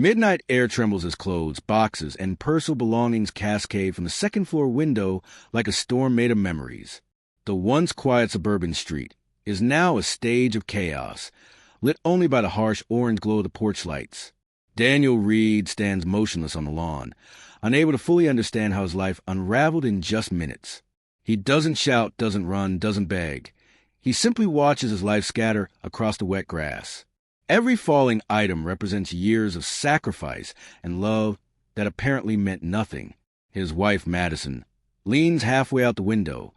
Midnight air trembles as clothes, boxes, and personal belongings cascade from the second-floor window like a storm made of memories. The once quiet suburban street is now a stage of chaos, lit only by the harsh orange glow of the porch lights. Daniel Reed stands motionless on the lawn, unable to fully understand how his life unraveled in just minutes. He doesn't shout, doesn't run, doesn't beg. He simply watches his life scatter across the wet grass. Every falling item represents years of sacrifice and love that apparently meant nothing. His wife, Madison, leans halfway out the window,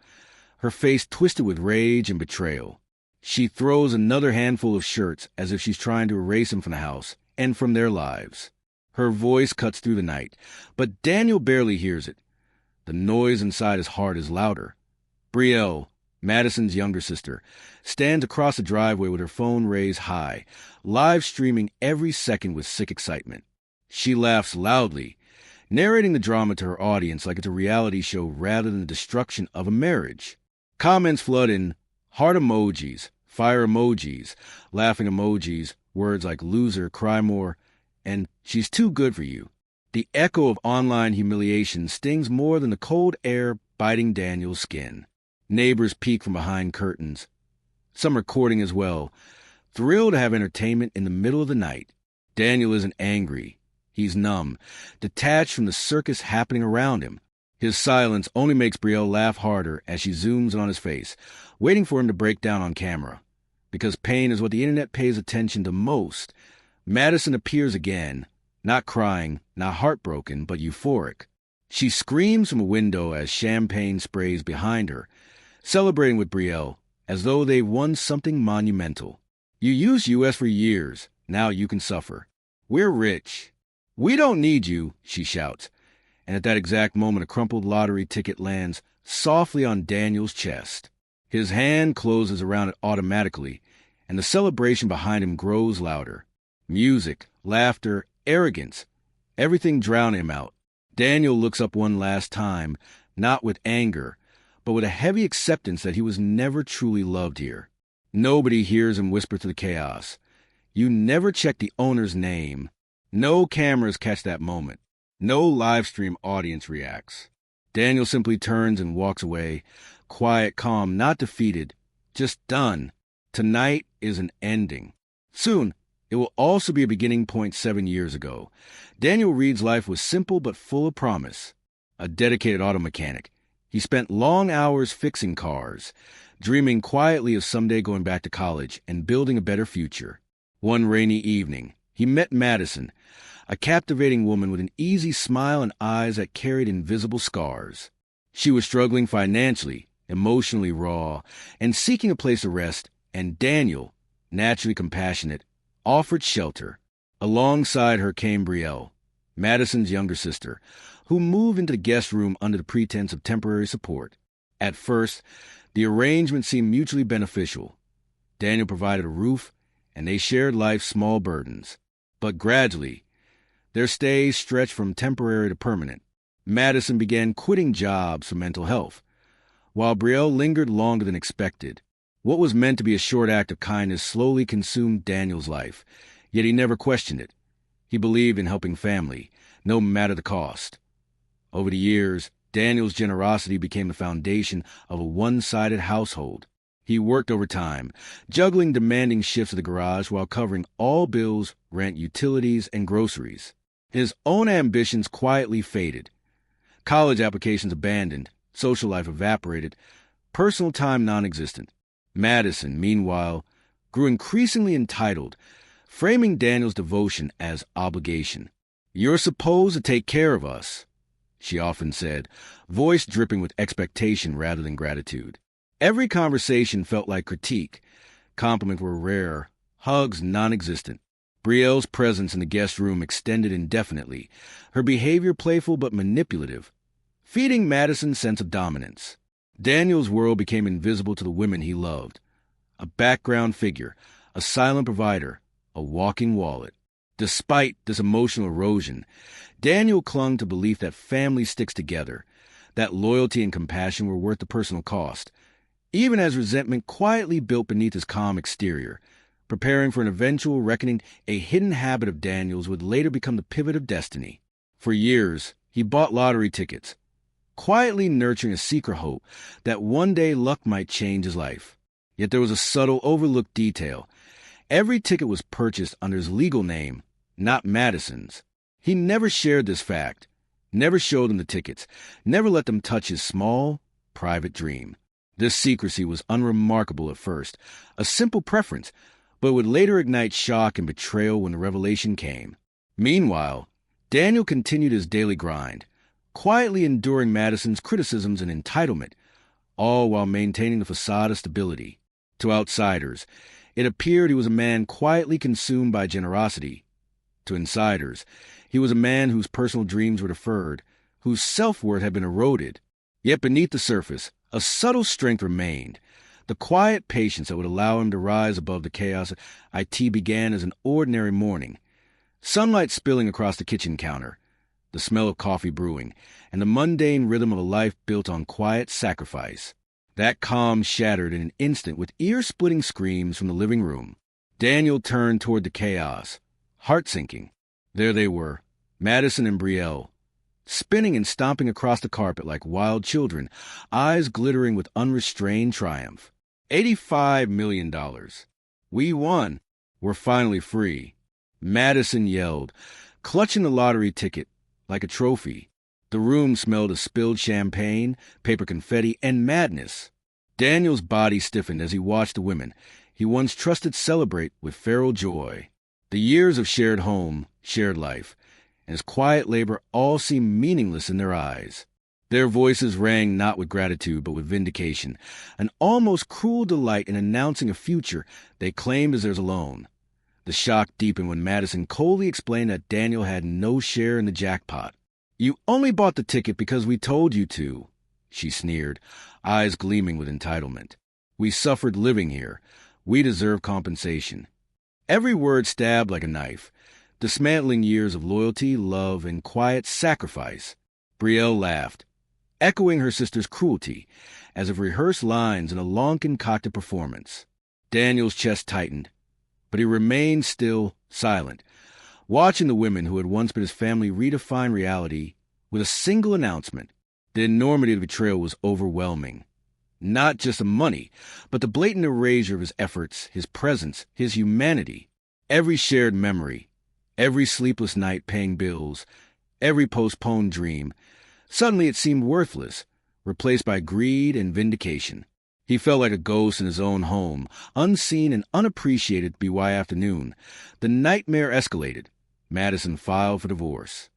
her face twisted with rage and betrayal. She throws another handful of shirts as if she's trying to erase him from the house and from their lives. Her voice cuts through the night, but Daniel barely hears it. The noise inside his heart is louder. Brielle, Madison's younger sister, stands across the driveway with her phone raised high, live streaming every second with sick excitement. She laughs loudly, narrating the drama to her audience like it's a reality show rather than the destruction of a marriage. Comments flood in: heart emojis, fire emojis, laughing emojis, words like loser, cry more, and she's too good for you. The echo of online humiliation stings more than the cold air biting Daniel's skin. Neighbors peek from behind curtains, some recording as well, thrilled to have entertainment in the middle of the night. Daniel isn't angry. He's numb, detached from the circus happening around him. His silence only makes Brielle laugh harder as she zooms on his face, waiting for him to break down on camera. Because pain is what the internet pays attention to most, Madison appears again, not crying, not heartbroken, but euphoric. She screams from a window as champagne sprays behind her, celebrating with Brielle, as though they've won something monumental. You used US for years, now you can suffer. We're rich. We don't need you, she shouts, and at that exact moment a crumpled lottery ticket lands softly on Daniel's chest. His hand closes around it automatically, and the celebration behind him grows louder. Music, laughter, arrogance, everything drowning him out. Daniel looks up one last time, not with anger, but with a heavy acceptance that he was never truly loved here. Nobody hears him whisper through the chaos, "You never check the owner's name." No cameras catch that moment. No live stream audience reacts. Daniel simply turns and walks away, quiet, calm, not defeated, just done. Tonight is an ending. Soon, it will also be a beginning point 7 years ago. Daniel Reed's life was simple but full of promise. A dedicated auto mechanic, he spent long hours fixing cars, dreaming quietly of someday going back to college and building a better future. One rainy evening, he met Madison, a captivating woman with an easy smile and eyes that carried invisible scars. She was struggling financially, emotionally raw, and seeking a place to rest, and Daniel, naturally compassionate, offered shelter. Alongside her came Brielle, Madison's younger sister, who moved into the guest room under the pretense of temporary support. At first, the arrangement seemed mutually beneficial. Daniel provided a roof, and they shared life's small burdens. But gradually, their stay stretched from temporary to permanent. Madison began quitting jobs for mental health, while Brielle lingered longer than expected. What was meant to be a short act of kindness slowly consumed Daniel's life, yet he never questioned it. He believed in helping family, no matter the cost. Over the years, Daniel's generosity became the foundation of a one-sided household. He worked overtime, juggling demanding shifts at the garage while covering all bills, rent, utilities, and groceries. His own ambitions quietly faded. College applications abandoned, social life evaporated, personal time non-existent. Madison, meanwhile, grew increasingly entitled, framing Daniel's devotion as obligation. "You're supposed to take care of us," she often said, voice dripping with expectation rather than gratitude. Every conversation felt like critique. Compliments were rare, hugs non-existent. Brielle's presence in the guest room extended indefinitely, her behavior playful but manipulative, feeding Madison's sense of dominance. Daniel's world became invisible to the women he loved. A background figure, a silent provider, a walking wallet. Despite this emotional erosion, Daniel clung to belief that family sticks together, that loyalty and compassion were worth the personal cost, even as resentment quietly built beneath his calm exterior. preparing for an eventual reckoning. A hidden habit of Daniel's would later become the pivot of destiny. For years, he bought lottery tickets, quietly nurturing a secret hope that one day luck might change his life. Yet there was a subtle, overlooked detail. Every ticket was purchased under his legal name, not Madison's. He never shared this fact, never showed them the tickets, never let them touch his small, private dream. This secrecy was unremarkable at first, a simple preference, but would later ignite shock and betrayal when the revelation came. Meanwhile, Daniel continued his daily grind, quietly enduring Madison's criticisms and entitlement, all while maintaining the facade of stability. To outsiders, it appeared he was a man quietly consumed by generosity. To insiders, he was a man whose personal dreams were deferred, whose self-worth had been eroded. Yet beneath the surface, a subtle strength remained, the quiet patience that would allow him to rise above the chaos. It began as an ordinary morning. Sunlight spilling across the kitchen counter, the smell of coffee brewing, and the mundane rhythm of a life built on quiet sacrifice. That calm shattered in an instant with ear-splitting screams from the living room. Daniel turned toward the chaos, heart-sinking. There they were, Madison and Betrayal, spinning and stomping across the carpet like wild children, eyes glittering with unrestrained triumph. $85 million. We won. We're finally free. Madison yelled, clutching the lottery ticket like a trophy. The room smelled of spilled champagne, paper confetti, and madness. Daniel's body stiffened as he watched the women he once trusted celebrate with feral joy. The years of shared home, shared life, and his quiet labor all seemed meaningless in their eyes. Their voices rang not with gratitude but with vindication, an almost cruel delight in announcing a future they claimed as theirs alone. The shock deepened when Madison coldly explained that Daniel had no share in the jackpot. "You only bought the ticket because we told you to," she sneered, eyes gleaming with entitlement. "We suffered living here. We deserve compensation." Every word stabbed like a knife, dismantling years of loyalty, love, and quiet sacrifice. Betrayal laughed, echoing her sister's cruelty, as if rehearsed lines in a long concocted performance. Daniel's chest tightened, but he remained still, silent, watching the women who had once been his family redefine reality with a single announcement. The enormity of the betrayal was overwhelming. Not just the money, but the blatant erasure of his efforts, his presence, his humanity. Every shared memory, every sleepless night paying bills, every postponed dream. Suddenly it seemed worthless, replaced by greed and vindication. He felt like a ghost in his own home, unseen and unappreciated. By afternoon, the nightmare escalated. Madison filed for divorce.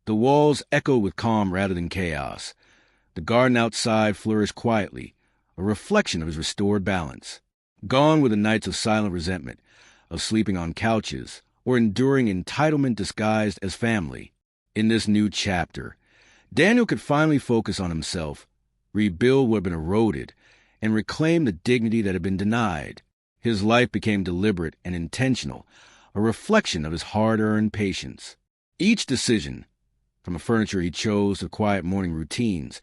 The walls echoed with calm rather than chaos. The garden outside flourished quietly, a reflection of his restored balance. Gone were the nights of silent resentment, of sleeping on couches, or enduring entitlement disguised as family. In this new chapter, Daniel could finally focus on himself, rebuild what had been eroded, and reclaim the dignity that had been denied. His life became deliberate and intentional, a reflection of his hard-earned patience. Each decision, from the furniture he chose to quiet morning routines,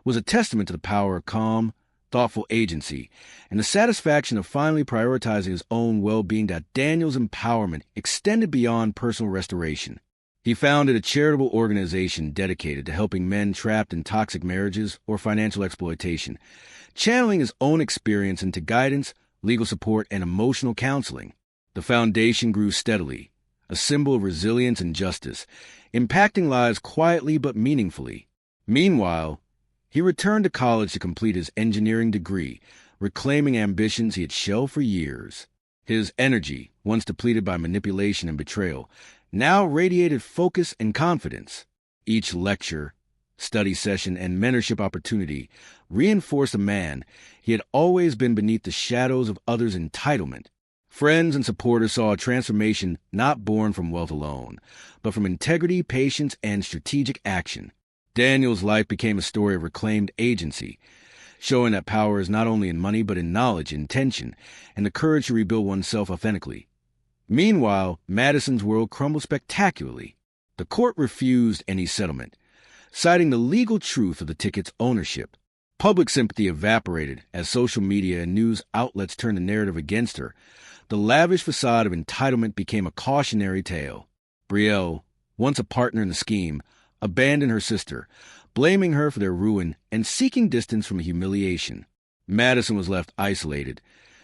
was a testament to the power of calm, thoughtful agency, and the satisfaction of finally prioritizing his own well-being. That Daniel's empowerment extended beyond personal restoration. He founded a charitable organization dedicated to helping men trapped in toxic marriages or financial exploitation, channeling his own experience into guidance, legal support, and emotional counseling. The foundation grew steadily, a symbol of resilience and justice, impacting lives quietly but meaningfully. Meanwhile, he returned to college to complete his engineering degree, reclaiming ambitions he had shelved for years. His energy, once depleted by manipulation and betrayal, now radiated focus and confidence. Each lecture, study session, and mentorship opportunity reinforced a man he had always been beneath the shadows of others' entitlement. Friends and supporters saw a transformation not born from wealth alone, but from integrity, patience, and strategic action. Daniel's life became a story of reclaimed agency, showing that power is not only in money but in knowledge, intention, and the courage to rebuild oneself authentically. Meanwhile, Madison's world crumbled spectacularly. The court refused any settlement, citing the legal truth of the ticket's ownership. Public sympathy evaporated as social media and news outlets turned the narrative against her. The lavish facade of entitlement became a cautionary tale. Brielle, once a partner in the scheme, abandoned her sister, blaming her for their ruin and seeking distance from humiliation. Madison was left isolated,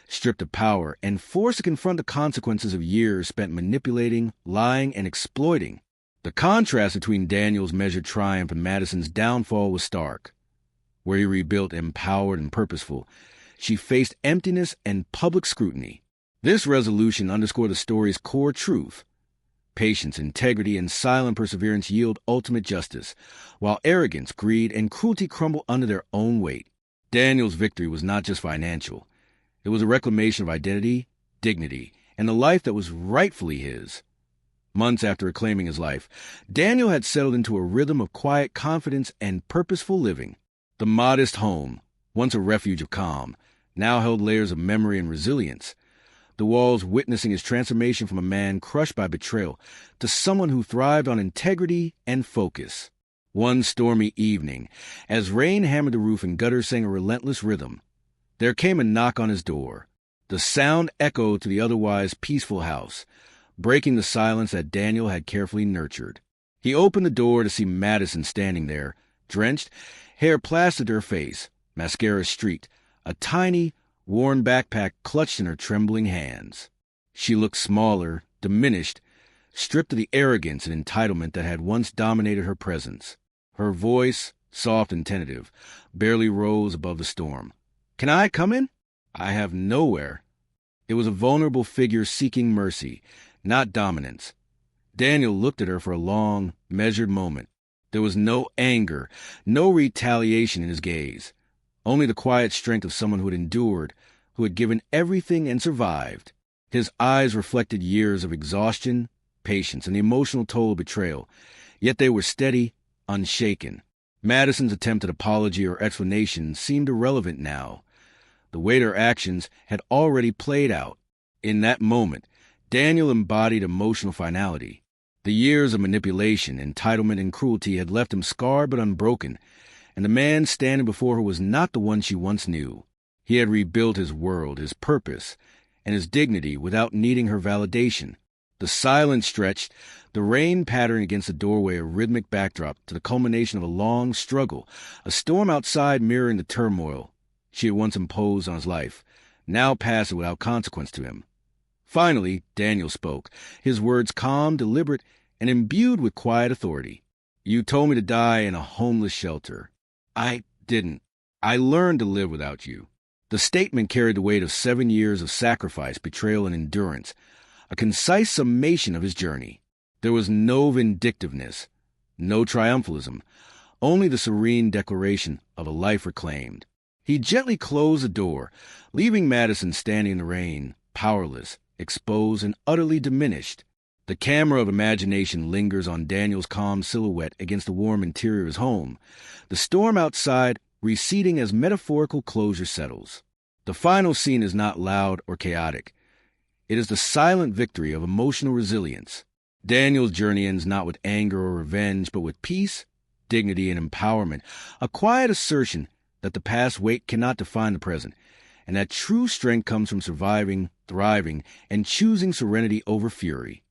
stripped of power, and forced to confront the consequences of years spent manipulating, lying, and exploiting. The contrast between Daniel's measured triumph and Madison's downfall was stark. Where he rebuilt empowered and purposeful, she faced emptiness and public scrutiny. This resolution underscored the story's core truth. Patience, integrity, and silent perseverance yield ultimate justice, while arrogance, greed, and cruelty crumble under their own weight. Daniel's victory was not just financial. It was a reclamation of identity, dignity, and the life that was rightfully his. Months after reclaiming his life, Daniel had settled into a rhythm of quiet confidence and purposeful living. The modest home, once a refuge of calm, now held layers of memory and resilience. The walls witnessing his transformation from a man crushed by betrayal to someone who thrived on integrity and focus. One stormy evening, as rain hammered the roof and gutters sang a relentless rhythm, there came a knock on his door. The sound echoed to the otherwise peaceful house, breaking the silence that Daniel had carefully nurtured. He opened the door to see Madison standing there, drenched, hair plastered to her face, mascara streaked, a tiny, worn backpack clutched in her trembling hands. She looked smaller, diminished, stripped of the arrogance and entitlement that had once dominated her presence. Her voice, soft and tentative, barely rose above the storm. "Can I come in? I have nowhere." It was a vulnerable figure seeking mercy, not dominance. Daniel looked at her for a long, measured moment. There was no anger, no retaliation in his gaze. Only the quiet strength of someone who had endured, who had given everything and survived. His eyes reflected years of exhaustion, patience, and the emotional toll of betrayal, yet they were steady, unshaken. Madison's attempt at apology or explanation seemed irrelevant now. The weight of her actions had already played out. In that moment, Daniel embodied emotional finality. The years of manipulation, entitlement, and cruelty had left him scarred but unbroken, and the man standing before her was not the one she once knew. He had rebuilt his world, his purpose, and his dignity without needing her validation. The silence stretched, the rain pattering against the doorway a rhythmic backdrop to the culmination of a long struggle, a storm outside mirroring the turmoil she had once imposed on his life, now passive without consequence to him. Finally, Daniel spoke, his words calm, deliberate, and imbued with quiet authority. "You told me to die in a homeless shelter. I didn't. I learned to live without you." The statement carried the weight of 7 years of sacrifice, betrayal, and endurance, a concise summation of his journey. There was no vindictiveness, No triumphalism, only the serene declaration of a life reclaimed. He gently closed the door, leaving Madison standing in the rain, powerless, exposed, and utterly diminished. The camera of imagination lingers on Daniel's calm silhouette against the warm interior of his home, the storm outside receding as metaphorical closure settles. The final scene is not loud or chaotic. It is the silent victory of emotional resilience. Daniel's journey ends not with anger or revenge, but with peace, dignity, and empowerment, a quiet assertion that the past weight cannot define the present, and that true strength comes from surviving, thriving, and choosing serenity over fury.